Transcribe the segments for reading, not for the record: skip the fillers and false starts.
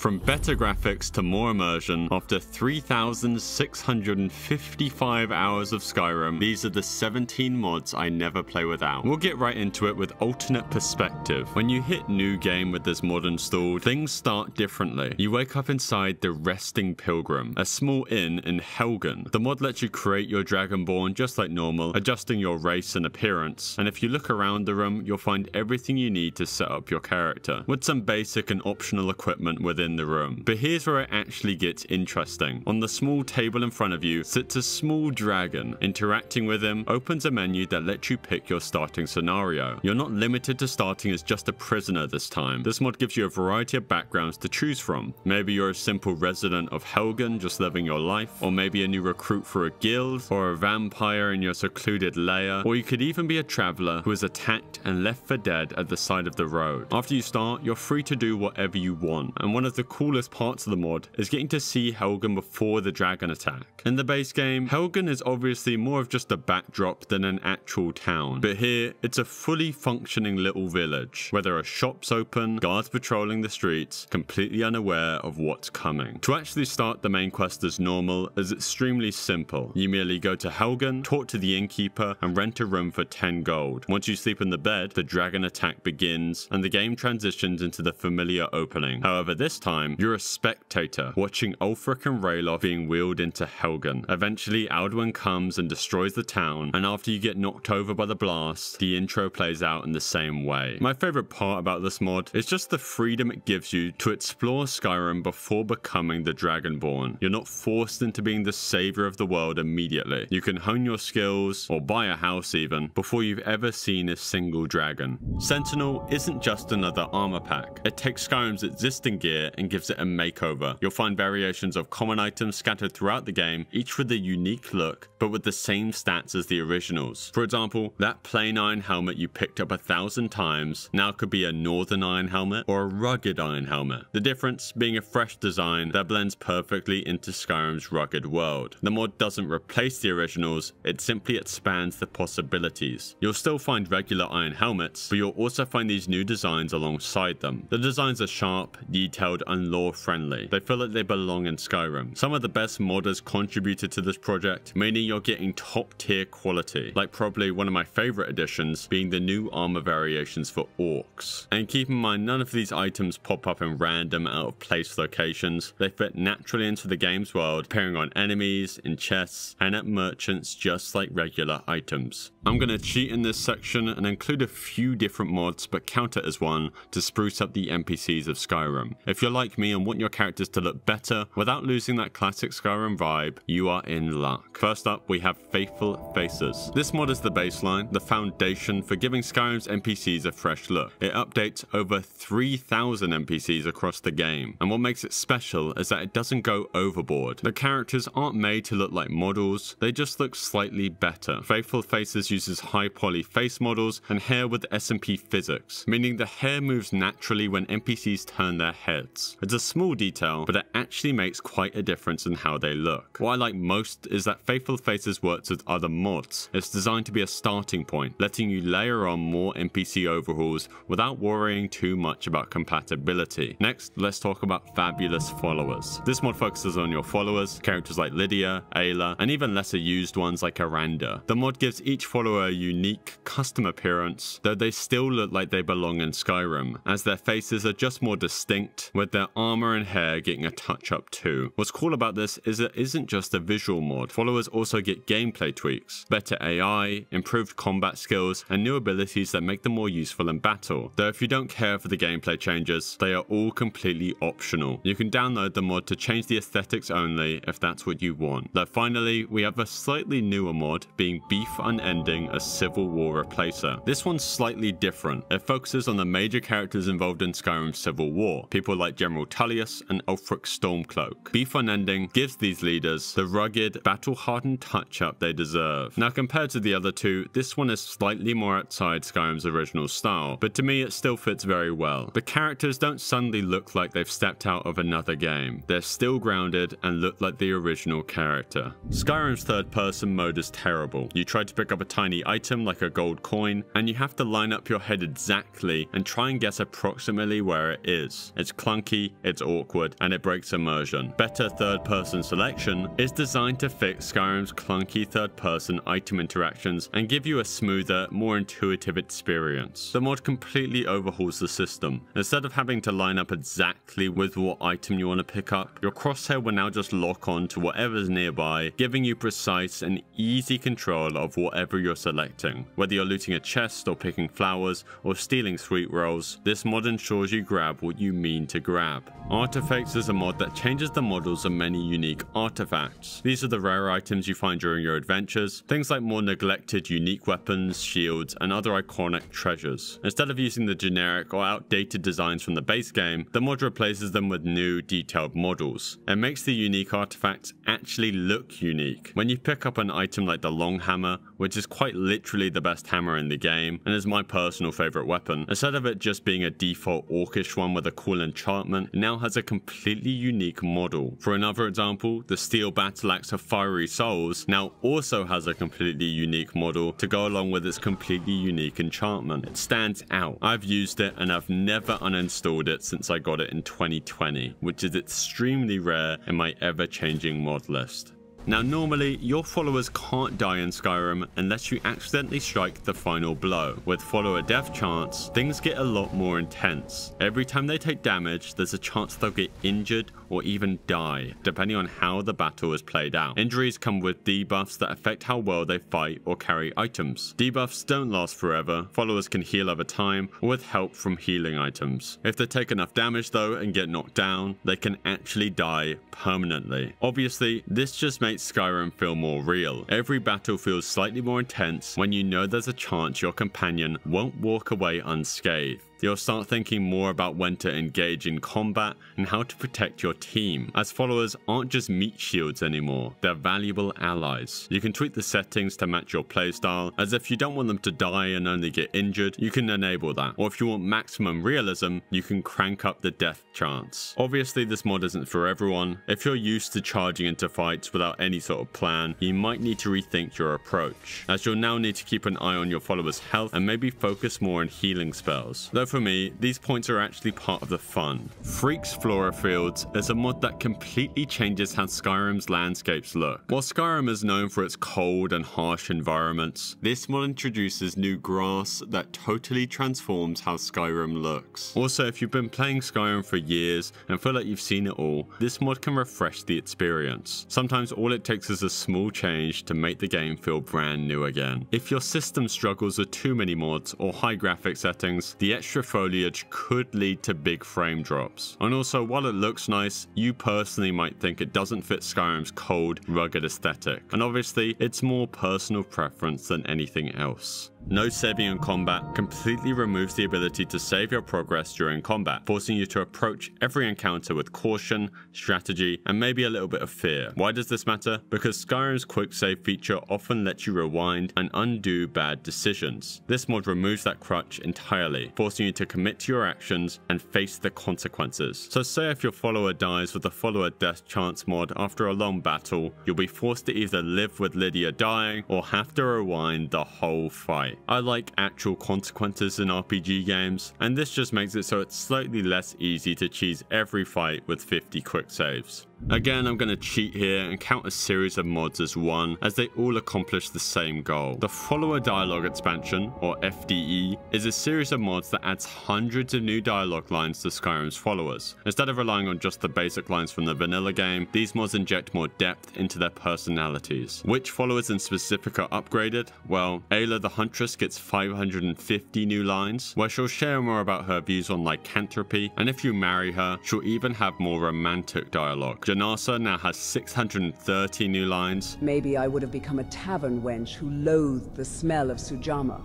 From better graphics to more immersion, after 3,655 hours of Skyrim, these are the 17 mods I never play without. We'll get right into it with alternate perspective. When you hit new game with this mod installed, things start differently. You wake up inside the Resting Pilgrim, a small inn in Helgen. The mod lets you create your Dragonborn just like normal, adjusting your race and appearance, and if you look around the room, you'll find everything you need to set up your character, with some basic and optional equipment within the room. But here's where it actually gets interesting. On the small table in front of you sits a small dragon. Interacting with him opens a menu that lets you pick your starting scenario. You're not limited to starting as just a prisoner this time. This mod gives you a variety of backgrounds to choose from. Maybe you're a simple resident of Helgen just living your life, or maybe a new recruit for a guild, or a vampire in your secluded lair, or you could even be a traveler who is attacked and left for dead at the side of the road. After you start, you're free to do whatever you want, and one of the coolest parts of the mod is getting to see Helgen before the dragon attack. In the base game, Helgen is obviously more of just a backdrop than an actual town, but here it's a fully functioning little village where there are shops open, guards patrolling the streets, completely unaware of what's coming. To actually start the main quest as normal is extremely simple. You merely go to Helgen, talk to the innkeeper, and rent a room for 10 gold. Once you sleep in the bed, the dragon attack begins, and the game transitions into the familiar opening. However, this time, you're a spectator, watching Ulfric and Ralof being wheeled into Helgen. Eventually, Alduin comes and destroys the town, and after you get knocked over by the blast, the intro plays out in the same way. My favorite part about this mod is just the freedom it gives you to explore Skyrim before becoming the Dragonborn. You're not forced into being the savior of the world immediately. You can hone your skills, or buy a house even, before you've ever seen a single dragon. Sentinel isn't just another armor pack. It takes Skyrim's existing gear and gives it a makeover. You'll find variations of common items scattered throughout the game, each with a unique look, but with the same stats as the originals. For example, that plain iron helmet you picked up 1,000 times now could be a northern iron helmet or a rugged iron helmet. The difference being a fresh design that blends perfectly into Skyrim's rugged world. The mod doesn't replace the originals, it simply expands the possibilities. You'll still find regular iron helmets, but you'll also find these new designs alongside them. The designs are sharp, detailed, and lore-friendly. They feel like they belong in Skyrim. Some of the best modders contributed to this project, meaning you're getting top-tier quality, like probably one of my favorite additions being the new armor variations for orcs. And keep in mind, none of these items pop up in random out-of-place locations. They fit naturally into the game's world, appearing on enemies, in chests, and at merchants just like regular items. I'm gonna cheat in this section and include a few different mods, but count it as one to spruce up the NPCs of Skyrim. If you're like me and want your characters to look better without losing that classic Skyrim vibe, you are in luck. First up, we have Faithful Faces. This mod is the baseline, the foundation for giving Skyrim's NPCs a fresh look. It updates over 3,000 NPCs across the game, and what makes it special is that it doesn't go overboard. The characters aren't made to look like models, they just look slightly better. Faithful Faces uses high poly face models and hair with SMP physics, meaning the hair moves naturally when NPCs turn their heads. It's a small detail, but it actually makes quite a difference in how they look. What I like most is that Faithful Faces works with other mods. It's designed to be a starting point, letting you layer on more NPC overhauls without worrying too much about compatibility. Next, let's talk about Fabulous Followers. This mod focuses on your followers, characters like Lydia, Ayla, and even lesser used ones like Aranda. The mod gives each follower a unique, custom appearance, though they still look like they belong in Skyrim, as their faces are just more distinct, with their armor and hair getting a touch up too. What's cool about this is it isn't just a visual mod. Followers also get gameplay tweaks, better AI, improved combat skills, and new abilities that make them more useful in battle. Though if you don't care for the gameplay changes, they are all completely optional. You can download the mod to change the aesthetics only if that's what you want. Though finally, we have a slightly newer mod, being Beef Unending, a Civil War replacer. This one's slightly different. It focuses on the major characters involved in Skyrim's Civil War, people like General Tullius and Ulfric Stormcloak. Beef Unending gives these leaders the rugged, battle-hardened touch-up they deserve. Now compared to the other two, this one is slightly more outside Skyrim's original style, but to me it still fits very well. The characters don't suddenly look like they've stepped out of another game. They're still grounded and look like the original character. Skyrim's third-person mode is terrible. You try to pick up a tiny item like a gold coin, and you have to line up your head exactly and try and guess approximately where it is. It's clunky clunky, it's awkward, and it breaks immersion. Better third-person selection is designed to fix Skyrim's clunky third-person item interactions and give you a smoother, more intuitive experience. The mod completely overhauls the system. Instead of having to line up exactly with what item you want to pick up, your crosshair will now just lock on to whatever's nearby, giving you precise and easy control of whatever you're selecting. Whether you're looting a chest or picking flowers or stealing sweet rolls, this mod ensures you grab what you mean to grab. Artefakes is a mod that changes the models of many unique artifacts. These are the rare items you find during your adventures, things like more neglected unique weapons, shields, and other iconic treasures. Instead of using the generic or outdated designs from the base game, the mod replaces them with new, detailed models. It makes the unique artifacts actually look unique. When you pick up an item like the long hammer, which is quite literally the best hammer in the game, and is my personal favorite weapon, instead of it just being a default orcish one with a cool enchantment, it now has a completely unique model. For another example, the steel battle axe of Fiery Souls now also has a completely unique model to go along with its completely unique enchantment. It stands out. I've used it and I've never uninstalled it since I got it in 2020, which is extremely rare in my ever-changing mod list. Now normally, your followers can't die in Skyrim unless you accidentally strike the final blow. With follower death chance, things get a lot more intense. Every time they take damage, there's a chance they'll get injured or even die, depending on how the battle is played out. Injuries come with debuffs that affect how well they fight or carry items. Debuffs don't last forever, followers can heal over time or with help from healing items. If they take enough damage though and get knocked down, they can actually die permanently. Obviously, this just makes Skyrim feel more real. Every battle feels slightly more intense when you know there's a chance your companion won't walk away unscathed. You'll start thinking more about when to engage in combat and how to protect your team, as followers aren't just meat shields anymore, they're valuable allies. You can tweak the settings to match your playstyle, as if you don't want them to die and only get injured, you can enable that, or if you want maximum realism, you can crank up the death chance. Obviously this mod isn't for everyone. If you're used to charging into fights without any sort of plan, you might need to rethink your approach, as you'll now need to keep an eye on your followers' health and maybe focus more on healing spells. Though for me, these points are actually part of the fun. Freak's Flora Fields is a mod that completely changes how Skyrim's landscapes look. While Skyrim is known for its cold and harsh environments, this mod introduces new grass that totally transforms how Skyrim looks. Also, if you've been playing Skyrim for years and feel like you've seen it all, this mod can refresh the experience. Sometimes all it takes is a small change to make the game feel brand new again. If your system struggles with too many mods or high graphic settings, the extra foliage could lead to big frame drops. And also, while it looks nice, you personally might think it doesn't fit Skyrim's cold, rugged aesthetic. And obviously, it's more personal preference than anything else. No saving in combat completely removes the ability to save your progress during combat, forcing you to approach every encounter with caution, strategy, and maybe a little bit of fear. Why does this matter? Because Skyrim's quick save feature often lets you rewind and undo bad decisions. This mod removes that crutch entirely, forcing you to commit to your actions and face the consequences. So say if your follower dies with the follower death chance mod after a long battle, you'll be forced to either live with Lydia dying or have to rewind the whole fight. I like actual consequences in RPG games, and this just makes it so it's slightly less easy to cheese every fight with 50 quick saves. Again, I'm going to cheat here and count a series of mods as one, as they all accomplish the same goal. The Follower Dialogue Expansion, or FDE, is a series of mods that adds hundreds of new dialogue lines to Skyrim's followers. Instead of relying on just the basic lines from the vanilla game, these mods inject more depth into their personalities. Which followers in specific are upgraded? Well, Ayla the Huntress gets 550 new lines, where she'll share more about her views on lycanthropy, and if you marry her, she'll even have more romantic dialogue. Janasa now has 630 new lines. Maybe I would have become a tavern wench who loathed the smell of Sujamma,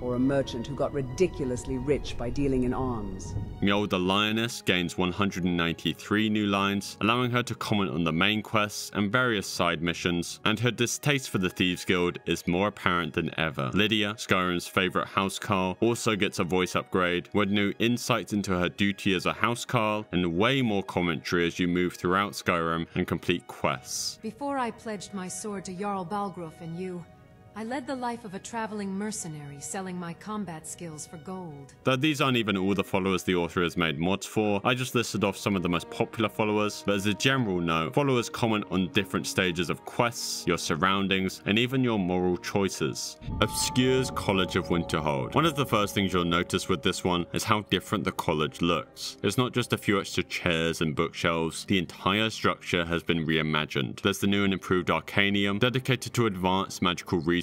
or a merchant who got ridiculously rich by dealing in arms. Mjol the Lioness gains 193 new lines, allowing her to comment on the main quests and various side missions, and her distaste for the Thieves Guild is more apparent than ever. Lydia, Skyrim's favourite housecarl, also gets a voice upgrade, with new insights into her duty as a housecarl, and way more commentary as you move throughout Skyrim and complete quests. Before I pledged my sword to Jarl Balgruuf and you, I led the life of a traveling mercenary, selling my combat skills for gold. Though these aren't even all the followers the author has made mods for, I just listed off some of the most popular followers, but as a general note, followers comment on different stages of quests, your surroundings, and even your moral choices. Obscure's College of Winterhold. One of the first things you'll notice with this one is how different the college looks. It's not just a few extra chairs and bookshelves, the entire structure has been reimagined. There's the new and improved Arcanium, dedicated to advanced magical research,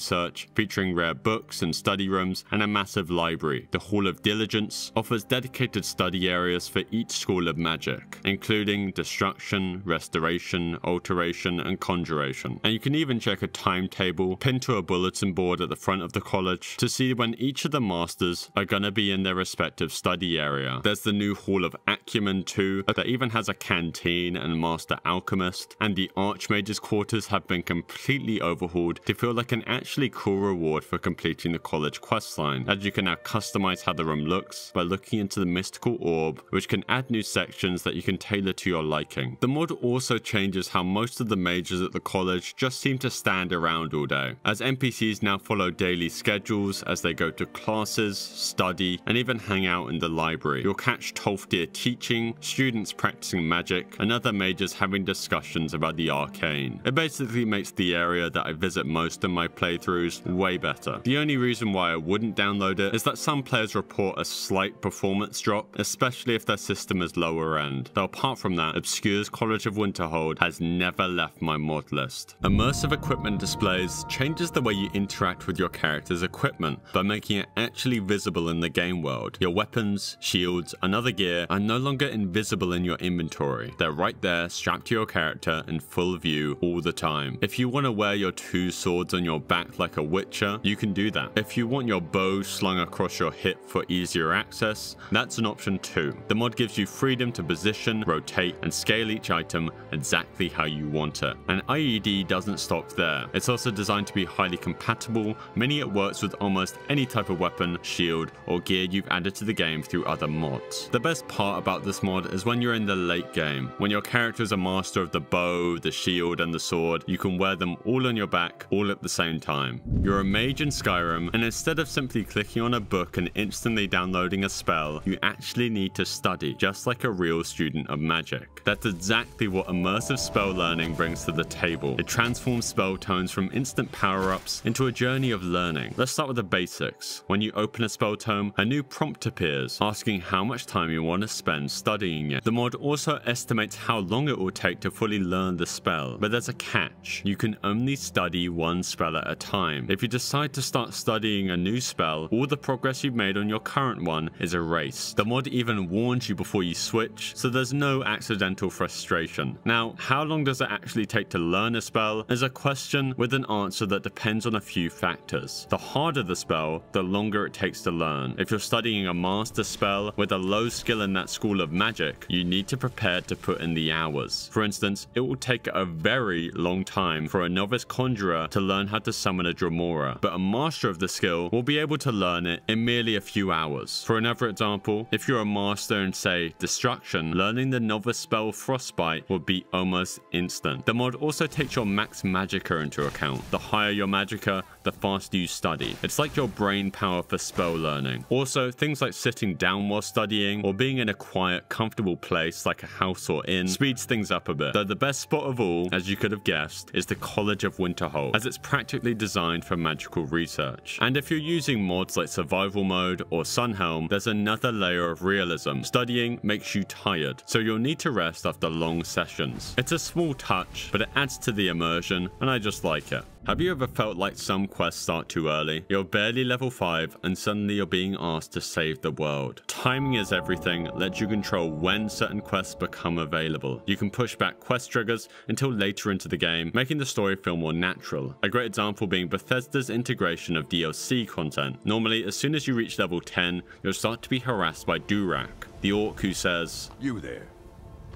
featuring rare books and study rooms, and a massive library. The Hall of Diligence offers dedicated study areas for each school of magic, including destruction, restoration, alteration, and conjuration. And you can even check a timetable pinned to a bulletin board at the front of the college to see when each of the masters are gonna be in their respective study area. There's the new Hall of Acumen too, that even has a canteen and master alchemist, and the Archmage's quarters have been completely overhauled to feel like an actually cool reward for completing the college questline, as you can now customize how the room looks by looking into the mystical orb, which can add new sections that you can tailor to your liking. The mod also changes how most of the mages at the college just seem to stand around all day, as NPCs now follow daily schedules as they go to classes, study, and even hang out in the library. You'll catch Tolfdir teaching, students practicing magic, and other mages having discussions about the arcane. It basically makes the area that I visit most in my playthroughs way better. The only reason why I wouldn't download it is that some players report a slight performance drop, especially if their system is lower end. Though apart from that, Obscure's College of Winterhold has never left my mod list. Immersive equipment displays changes the way you interact with your character's equipment by making it actually visible in the game world. Your weapons, shields, and other gear are no longer invisible in your inventory. They're right there, strapped to your character in full view all the time. If you want to wear your two swords on your back like a witcher, you can do that. If you want your bow slung across your hip for easier access, that's an option too. The mod gives you freedom to position, rotate, and scale each item exactly how you want it. And IED doesn't stop there. It's also designed to be highly compatible, meaning it works with almost any type of weapon, shield, or gear you've added to the game through other mods. The best part about this mod is when you're in the late game. When your character is a master of the bow, the shield, and the sword, you can wear them all on your back, all at the same time. You're a mage in Skyrim, and instead of simply clicking on a book and instantly downloading a spell, you actually need to study, just like a real student of magic. That's exactly what immersive spell learning brings to the table. It transforms spell tomes from instant power-ups into a journey of learning. Let's start with the basics. When you open a spell tome, a new prompt appears, asking how much time you want to spend studying it. The mod also estimates how long it will take to fully learn the spell, but there's a catch. You can only study one spell at a time. If you decide to start studying a new spell, all the progress you've made on your current one is erased. The mod even warns you before you switch, so there's no accidental frustration. Now, how long does it actually take to learn a spell is a question with an answer that depends on a few factors. The harder the spell, the longer it takes to learn. If you're studying a master spell with a low skill in that school of magic, you need to prepare to put in the hours. For instance, it will take a very long time for a novice conjurer to learn how to summon a Dremora, but a master of the skill will be able to learn it in merely a few hours. For another example, if you're a master in, say, Destruction, learning the novice spell Frostbite will be almost instant. The mod also takes your max magicka into account. The higher your magicka, the faster you study. It's like your brain power for spell learning. Also, things like sitting down while studying or being in a quiet, comfortable place like a house or inn speeds things up a bit. Though the best spot of all, as you could have guessed, is the College of Winterhold, as it's practically designed for magical research. And if you're using mods like Survival Mode or Sunhelm, there's another layer of realism. Studying makes you tired, so you'll need to rest after long sessions. It's a small touch, but it adds to the immersion, and I just like it. Have you ever felt like some quests start too early? You're barely level 5 and suddenly you're being asked to save the world. Timing is everything, lets you control when certain quests become available. You can push back quest triggers until later into the game, making the story feel more natural. A great example being Bethesda's integration of DLC content. Normally, as soon as you reach level 10, you'll start to be harassed by Durak, the orc who says, "You there.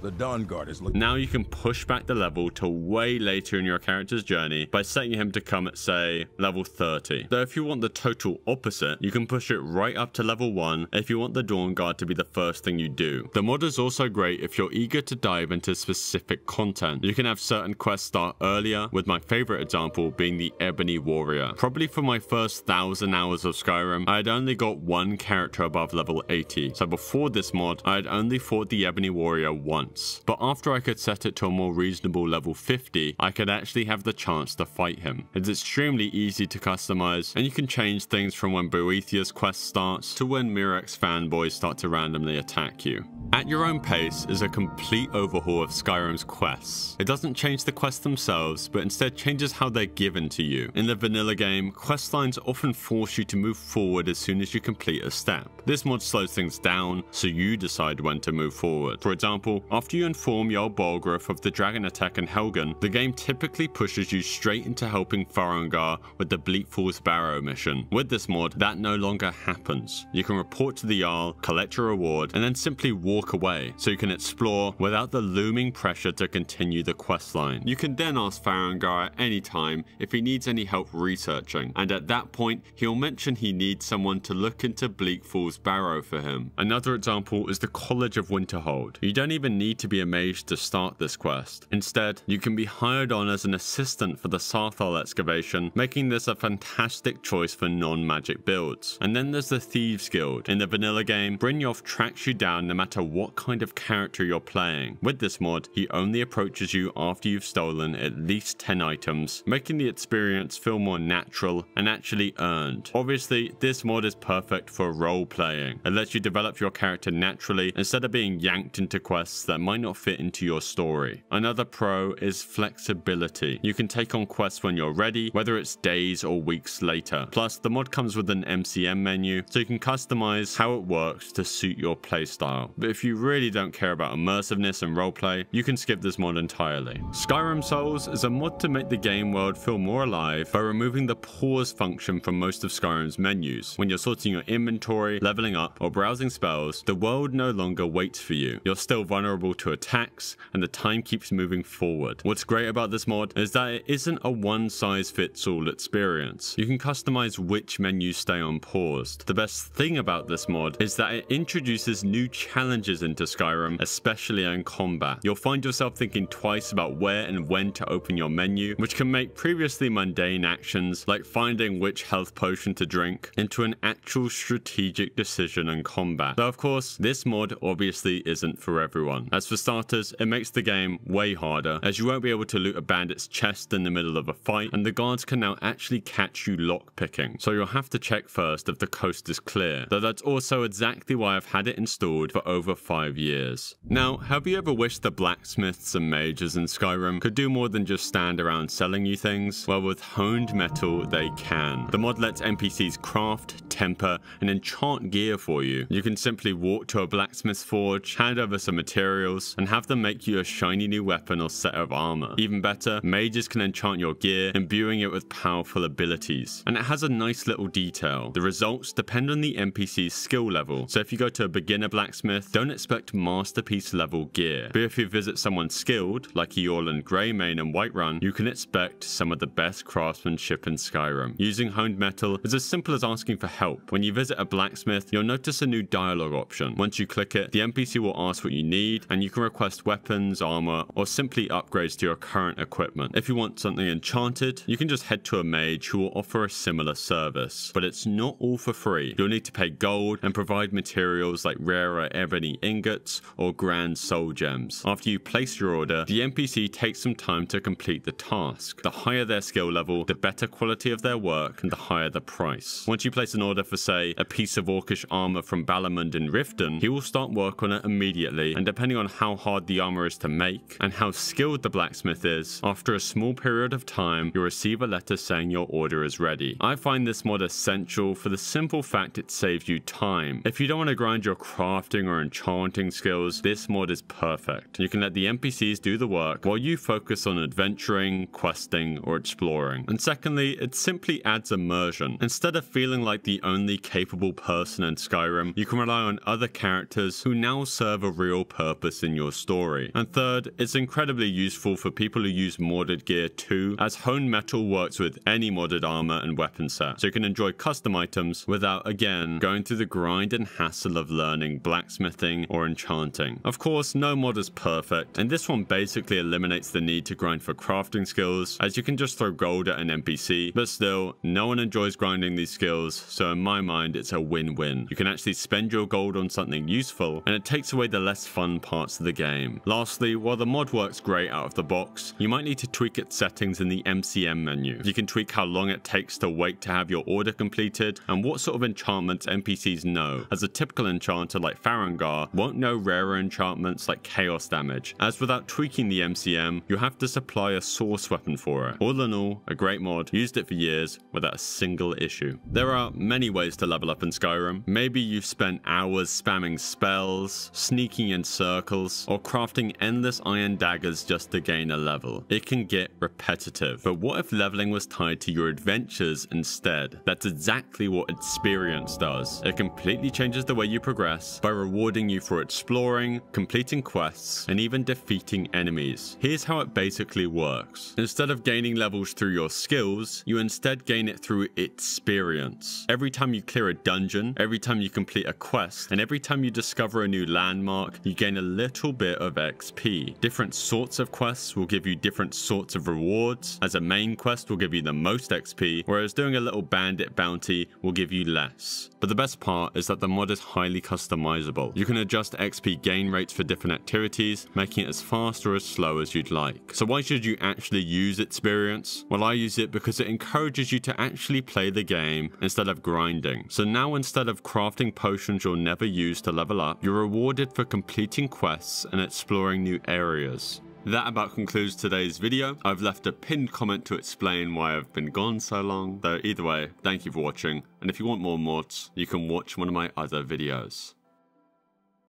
The Dawn Guard is looking. Now you can push back the level to way later in your character's journey by setting him to come at, say, level 30. Though if you want the total opposite, you can push it right up to level 1 if you want the Dawn Guard to be the first thing you do. The mod is also great if you're eager to dive into specific content. You can have certain quests start earlier, with my favorite example being the Ebony Warrior. Probably for my first 1,000 hours of Skyrim, I had only got one character above level 80, so before this mod, I had only fought the Ebony Warrior once. But after I could set it to a more reasonable level 50, I could actually have the chance to fight him. It's extremely easy to customize, and you can change things from when Boethiah's quest starts to when Mirex fanboys start to randomly attack you. At Your Own Pace is a complete overhaul of Skyrim's quests. It doesn't change the quests themselves, but instead changes how they're given to you. In the vanilla game, quest lines often force you to move forward as soon as you complete a step. This mod slows things down, so you decide when to move forward. For example, after you inform Jarl Balgruuf of the dragon attack in Helgen, the game typically pushes you straight into helping Farengar with the Bleakfall's Barrow mission. With this mod, that no longer happens. You can report to the Jarl, collect your reward, and then simply walk away, so you can explore without the looming pressure to continue the questline. You can then ask Farengar at any time if he needs any help researching, and at that point, he'll mention he needs someone to look into Bleakfall's Barrow for him. Another example is the College of Winterhold. You don't even need to be a mage to start this quest. Instead, you can be hired on as an assistant for the Sarthal excavation, making this a fantastic choice for non-magic builds. And then there's the Thieves Guild. In the vanilla game, Brynjolf tracks you down no matter what kind of character you're playing. With this mod, he only approaches you after you've stolen at least 10 items, making the experience feel more natural and actually earned. Obviously, this mod is perfect for role playing. It lets you develop your character naturally instead of being yanked into quests that might not fit into your story. Another pro is flexibility. You can take on quests when you're ready, whether it's days or weeks later. Plus, the mod comes with an MCM menu, so you can customize how it works to suit your playstyle. But if you really don't care about immersiveness and roleplay, you can skip this mod entirely. SkyrimSouls is a mod to make the game world feel more alive by removing the pause function from most of Skyrim's menus. When you're sorting your inventory, leveling up, or browsing spells, the world no longer waits for you. You're still vulnerable to attacks, and the time keeps moving forward. What's great about this mod is that it isn't a one-size-fits-all experience. You can customize which menus stay unpaused. The best thing about this mod is that it introduces new challenges into Skyrim, especially in combat. You'll find yourself thinking twice about where and when to open your menu, which can make previously mundane actions, like finding which health potion to drink, into an actual strategic decision in combat. Though of course, this mod obviously isn't for everyone. As for starters, it makes the game way harder, as you won't be able to loot a bandit's chest in the middle of a fight, and the guards can now actually catch you lockpicking, so you'll have to check first if the coast is clear, though that's also exactly why I've had it installed for over 5 years. Now, have you ever wished the blacksmiths and mages in Skyrim could do more than just stand around selling you things? Well, with honed metal, they can. The mod lets NPCs craft, temper, and enchant gear for you. You can simply walk to a blacksmith's forge, hand over some materials, and have them make you a shiny new weapon or set of armor. Even better, mages can enchant your gear, imbuing it with powerful abilities. And it has a nice little detail. The results depend on the NPC's skill level, so if you go to a beginner blacksmith, don't expect masterpiece level gear. But if you visit someone skilled, like Eorland Greymane and Whiterun, you can expect some of the best craftsmanship in Skyrim. Using honed metal is as simple as asking for help. When you visit a blacksmith, you'll notice a new dialogue option. Once you click it, the NPC will ask what you need, and you can request weapons, armor, or simply upgrades to your current equipment. If you want something enchanted, you can just head to a mage who will offer a similar service. But it's not all for free. You'll need to pay gold and provide materials like rarer ebony ingots or grand soul gems. After you place your order, the NPC takes some time to complete the task. The higher their skill level, the better quality of their work, and the higher the price. Once you place an order for, say, a piece of orcish armor from Balamund in Riften, he will start work on it immediately, and depending on how hard the armor is to make and how skilled the blacksmith is, after a small period of time, you'll receive a letter saying your order is ready. I find this mod essential for the simple fact it saves you time. If you don't want to grind your crafting or enchanting skills, this mod is perfect. You can let the NPCs do the work while you focus on adventuring, questing, or exploring. And secondly, it simply adds immersion. Instead of feeling like the only capable person person in Skyrim, you can rely on other characters who now serve a real purpose in your story. And third, it's incredibly useful for people who use modded gear too, as honed metal works with any modded armor and weapon set, so you can enjoy custom items without, again, going through the grind and hassle of learning blacksmithing or enchanting. Of course, no mod is perfect, and this one basically eliminates the need to grind for crafting skills, as you can just throw gold at an NPC, but still, no one enjoys grinding these skills, so in my mind it's a win-win. You can actually spend your gold on something useful, and it takes away the less fun parts of the game. Lastly, while the mod works great out of the box, you might need to tweak its settings in the MCM menu. You can tweak how long it takes to wait to have your order completed, and what sort of enchantments NPCs know, as a typical enchanter like Farengar won't know rarer enchantments like chaos damage, as without tweaking the MCM, you have to supply a source weapon for it. All in all, a great mod, used it for years without a single issue. There are many ways to level up in Skyrim. Maybe you've spent hours spamming spells, sneaking in circles, or crafting endless iron daggers just to gain a level. It can get repetitive, but what if leveling was tied to your adventures instead? That's exactly what experience does. It completely changes the way you progress by rewarding you for exploring, completing quests, and even defeating enemies. Here's how it basically works. Instead of gaining levels through your skills, you instead gain it through experience. Every time you clear a dungeon, every time you complete a quest, and every time you discover a new landmark, you gain a little bit of XP. Different sorts of quests will give you different sorts of rewards, as a main quest will give you the most XP, whereas doing a little bandit bounty will give you less. But the best part is that the mod is highly customizable. You can adjust XP gain rates for different activities, making it as fast or as slow as you'd like. So why should you actually use experience? Well, I use it because it encourages you to actually play the game instead of grinding. So now, instead of crafting potions you'll never use to level up, you're rewarded for completing quests and exploring new areas. That about concludes today's video. I've left a pinned comment to explain why I've been gone so long, though either way, thank you for watching, and if you want more mods, you can watch one of my other videos.